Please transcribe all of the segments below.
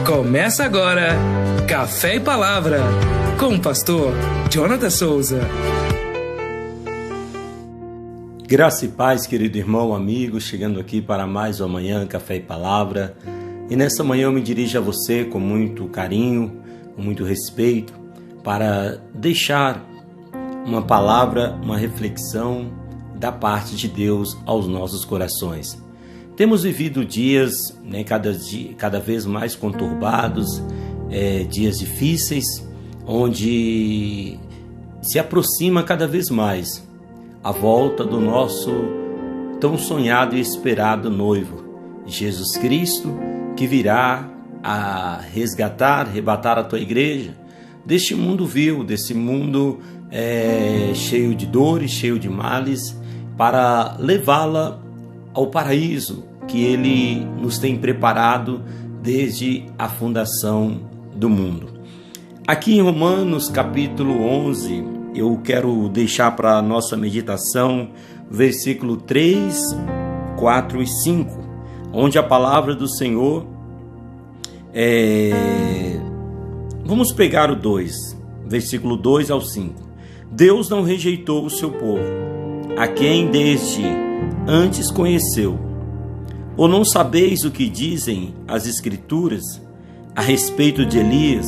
Começa agora Café e Palavra com o pastor Jonathan Souza. Graça e paz, querido irmão, amigo, chegando aqui para mais uma manhã Café e Palavra. E nessa manhã eu me dirijo a você com muito carinho, com muito respeito, para deixar uma palavra, uma reflexão da parte de Deus aos nossos corações. Temos vivido dias, cada vez mais conturbados, dias difíceis, onde se aproxima cada vez mais a volta do nosso tão sonhado e esperado noivo, Jesus Cristo, que virá a resgatar, arrebatar a tua igreja deste mundo vil, desse mundo cheio de dores, cheio de males, para levá-la ao paraíso que Ele nos tem preparado desde a fundação do mundo. Aqui em Romanos capítulo 11, eu quero deixar para a nossa meditação versículo 3, 4 e 5, onde a palavra do Senhor vamos pegar o 2, versículo 2 ao 5. Deus não rejeitou o seu povo, a quem desde antes conheceu. Ou não sabeis o que dizem as Escrituras a respeito de Elias,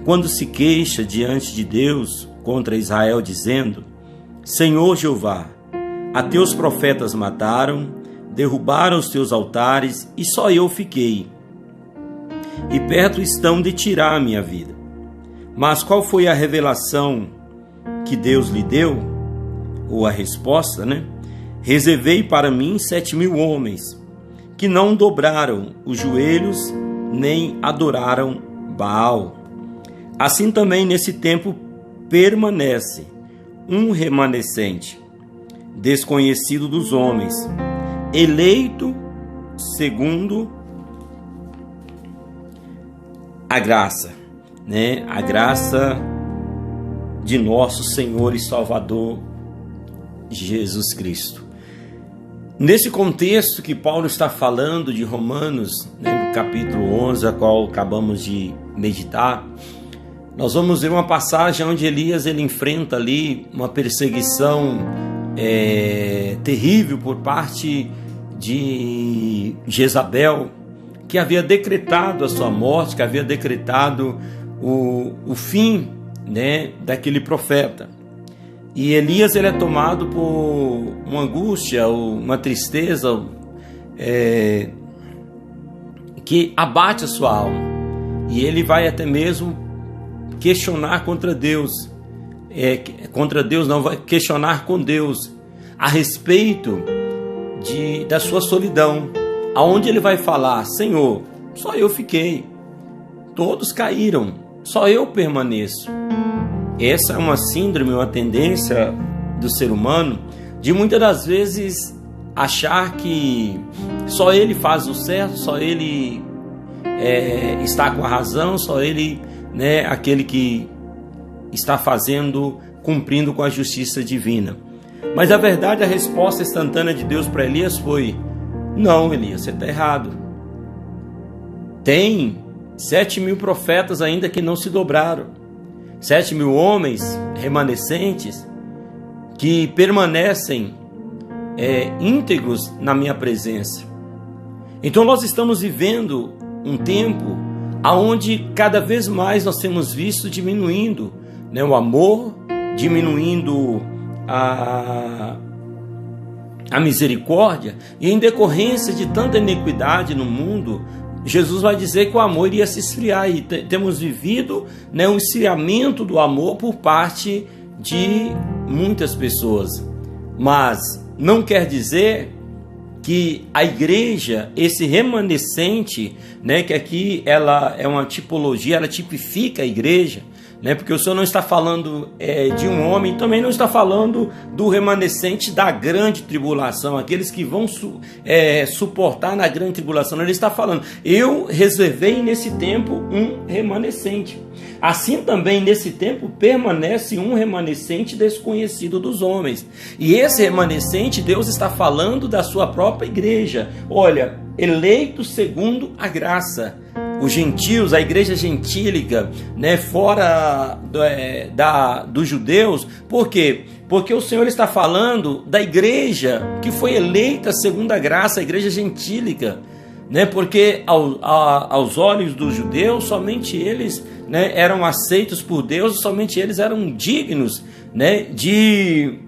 quando se queixa diante de Deus contra Israel, dizendo: Senhor Jeová, a teus profetas mataram, derrubaram os teus altares, e só eu fiquei. E perto estão de tirar a minha vida. Mas qual foi a revelação que Deus lhe deu? Ou a resposta, Reservei para mim 7.000 homens, que não dobraram os joelhos, nem adoraram Baal. Assim também nesse tempo permanece um remanescente, desconhecido dos homens, eleito segundo a graça, A graça de nosso Senhor e Salvador Jesus Cristo. Nesse contexto que Paulo está falando de Romanos, no capítulo 11, a qual acabamos de meditar, nós vamos ver uma passagem onde Elias ele enfrenta ali uma perseguição terrível por parte de Jezabel, que havia decretado a sua morte, que havia decretado o fim daquele profeta. E Elias ele é tomado por uma angústia, uma tristeza que abate a sua alma. E ele vai até mesmo questionar contra Deus. Vai questionar com Deus a respeito da sua solidão. Aonde ele vai falar: Senhor, só eu fiquei. Todos caíram, só eu permaneço. Essa é uma síndrome, uma tendência do ser humano de muitas das vezes achar que só ele faz o certo, só ele está com a razão, só ele aquele que está cumprindo com a justiça divina. Mas a verdade, a resposta instantânea de Deus para Elias foi: não, Elias, você está errado. Tem 7.000 profetas ainda que não se dobraram. 7.000 homens remanescentes que permanecem íntegros na minha presença. Então nós estamos vivendo um tempo onde cada vez mais nós temos visto diminuindo o amor, diminuindo a misericórdia, e em decorrência de tanta iniquidade no mundo, Jesus vai dizer que o amor iria se esfriar, e temos vivido um esfriamento do amor por parte de muitas pessoas. Mas não quer dizer que a igreja, esse remanescente, que aqui ela é uma tipologia, ela tipifica a igreja, porque o Senhor não está falando de um homem, também não está falando do remanescente da grande tribulação, aqueles que vão suportar na grande tribulação. Ele está falando: eu reservei nesse tempo um remanescente. Assim também nesse tempo permanece um remanescente desconhecido dos homens. E esse remanescente, Deus está falando da sua própria igreja. Olha, eleito segundo a graça. os gentios, a igreja gentílica, né, fora dos judeus. Por quê? Porque o Senhor está falando da igreja que foi eleita segundo a graça, a igreja gentílica, né? Porque aos olhos dos judeus, somente eles, né, eram aceitos por Deus, somente eles eram dignos, né, de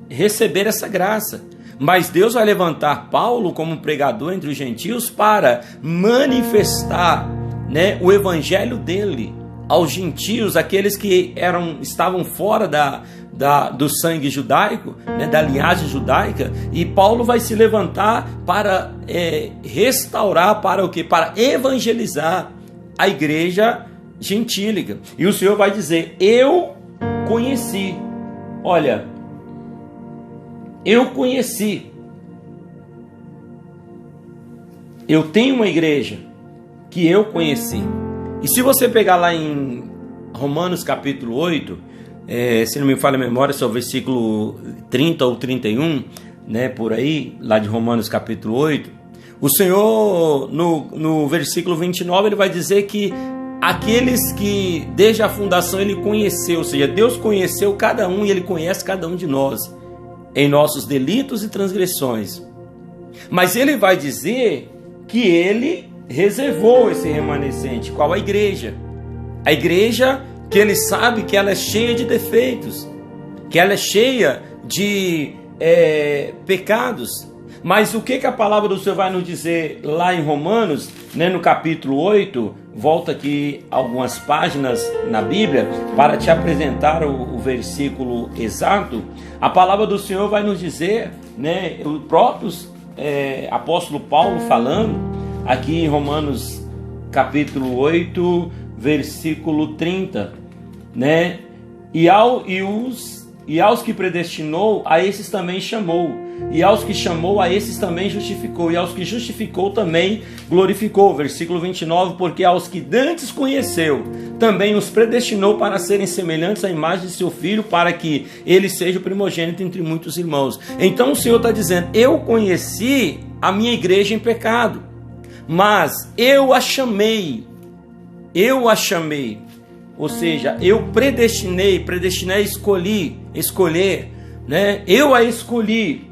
receber essa graça. Mas Deus vai levantar Paulo como pregador entre os gentios para manifestar, né, o evangelho dele aos gentios, aqueles que estavam fora do sangue judaico, né, da linhagem judaica. E Paulo vai se levantar para restaurar, para o quê? Para evangelizar a igreja gentílica. E o Senhor vai dizer: eu conheci, olha, eu conheci, eu tenho uma igreja que eu conheci. E se você pegar lá em Romanos capítulo 8, se não me falha a memória, é o versículo 30 ou 31, né, por aí, lá de Romanos capítulo 8, o Senhor, no versículo 29, ele vai dizer que aqueles que desde a fundação ele conheceu, ou seja, Deus conheceu cada um e ele conhece cada um de nós, em nossos delitos e transgressões. Mas ele vai dizer que ele reservou esse remanescente. Qual? A igreja. A igreja que ele sabe que ela é cheia de defeitos, que ela é cheia de pecados. Mas o que a palavra do Senhor vai nos dizer lá em Romanos, né, no capítulo 8, volta aqui algumas páginas na Bíblia para te apresentar o versículo exato. A palavra do Senhor vai nos dizer, né, o próprio apóstolo Paulo falando aqui em Romanos capítulo 8, versículo 30, né? E aos que predestinou, a esses também chamou. E aos que chamou, a esses também justificou. E aos que justificou, também glorificou. Versículo 29, porque aos que dantes conheceu, também os predestinou para serem semelhantes à imagem de seu Filho, para que ele seja o primogênito entre muitos irmãos. Então o Senhor está dizendo: eu conheci a minha igreja em pecado, mas eu a chamei. Ou seja, eu predestinei, escolher, né? Eu a escolhi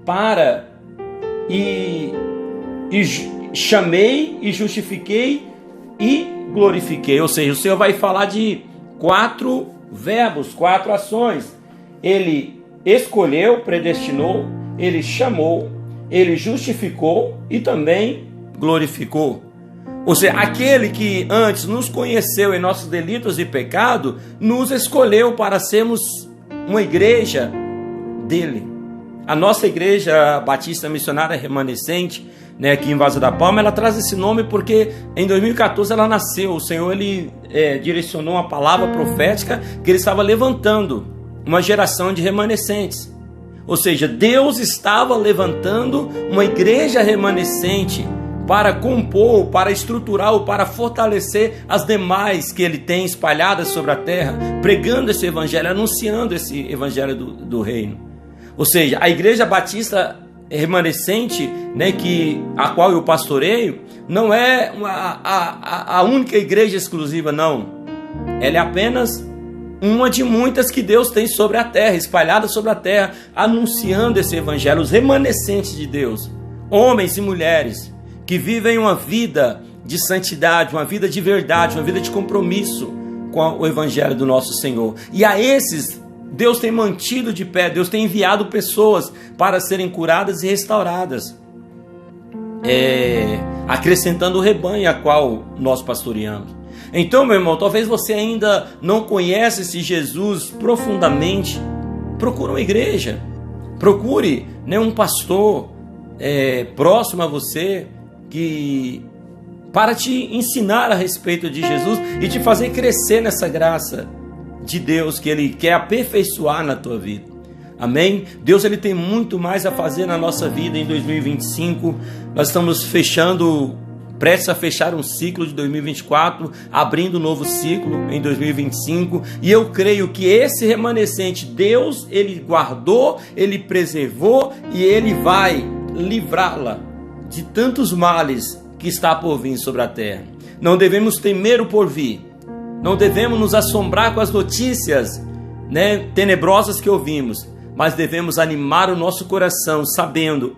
para e chamei e justifiquei e glorifiquei. Ou seja, o Senhor vai falar de 4 verbos, 4 ações. Ele escolheu, predestinou, ele chamou, ele justificou e também glorificou. Ou seja, aquele que antes nos conheceu em nossos delitos e pecado, nos escolheu para sermos uma igreja dele. A nossa igreja batista missionária remanescente, né, aqui em Vaza da Palma, ela traz esse nome porque em 2014 ela nasceu. O Senhor ele direcionou uma palavra profética que ele estava levantando uma geração de remanescentes. Ou seja, Deus estava levantando uma igreja remanescente para compor, para estruturar ou para fortalecer as demais que ele tem espalhadas sobre a terra, pregando esse evangelho, anunciando esse evangelho do reino. Ou seja, a igreja batista remanescente, né, a qual eu pastoreio, não é a única igreja exclusiva, não. Ela é apenas uma de muitas que Deus tem sobre a terra, espalhadas sobre a terra, anunciando esse evangelho, os remanescentes de Deus, homens e mulheres, que vivem uma vida de santidade, uma vida de verdade, uma vida de compromisso com o evangelho do nosso Senhor. E a esses, Deus tem mantido de pé, Deus tem enviado pessoas para serem curadas e restauradas, acrescentando o rebanho a qual nós pastoreamos. Então, meu irmão, talvez você ainda não conhece esse Jesus profundamente. Procure uma igreja, procure, né, um pastor próximo a você, para te ensinar a respeito de Jesus e te fazer crescer nessa graça de Deus que Ele quer aperfeiçoar na tua vida. Amém? Deus ele tem muito mais a fazer na nossa vida em 2025. Nós estamos prestes a fechar um ciclo de 2024, abrindo um novo ciclo em 2025. E eu creio que esse remanescente, Deus, Ele guardou, Ele preservou e Ele vai livrá-la de tantos males que está por vir sobre a terra. Não devemos temer o porvir. Não devemos nos assombrar com as notícias, tenebrosas que ouvimos, mas devemos animar o nosso coração sabendo,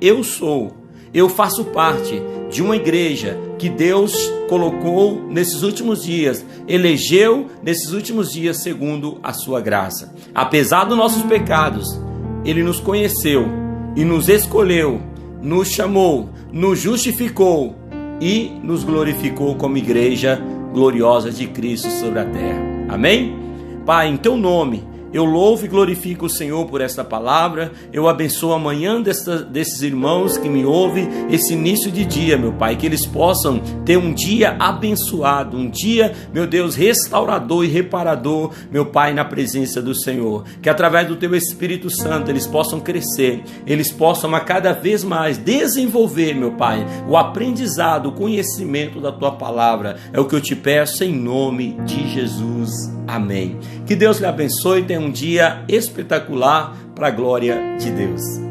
eu faço parte de uma igreja que Deus colocou nesses últimos dias, elegeu nesses últimos dias segundo a sua graça. Apesar dos nossos pecados, Ele nos conheceu e nos escolheu, nos chamou, nos justificou e nos glorificou como igreja gloriosa de Cristo sobre a terra. Amém? Pai, em Teu nome, eu louvo e glorifico o Senhor por esta palavra. Eu abençoo amanhã desses irmãos que me ouvem, esse início de dia, meu Pai, que eles possam ter um dia abençoado, um dia, meu Deus, restaurador e reparador, meu Pai, na presença do Senhor. Que através do Teu Espírito Santo eles possam crescer, eles possam a cada vez mais desenvolver, meu Pai, o aprendizado, o conhecimento da Tua palavra. É o que eu te peço em nome de Jesus. Amém. Que Deus lhe abençoe e tenha um dia espetacular para a glória de Deus.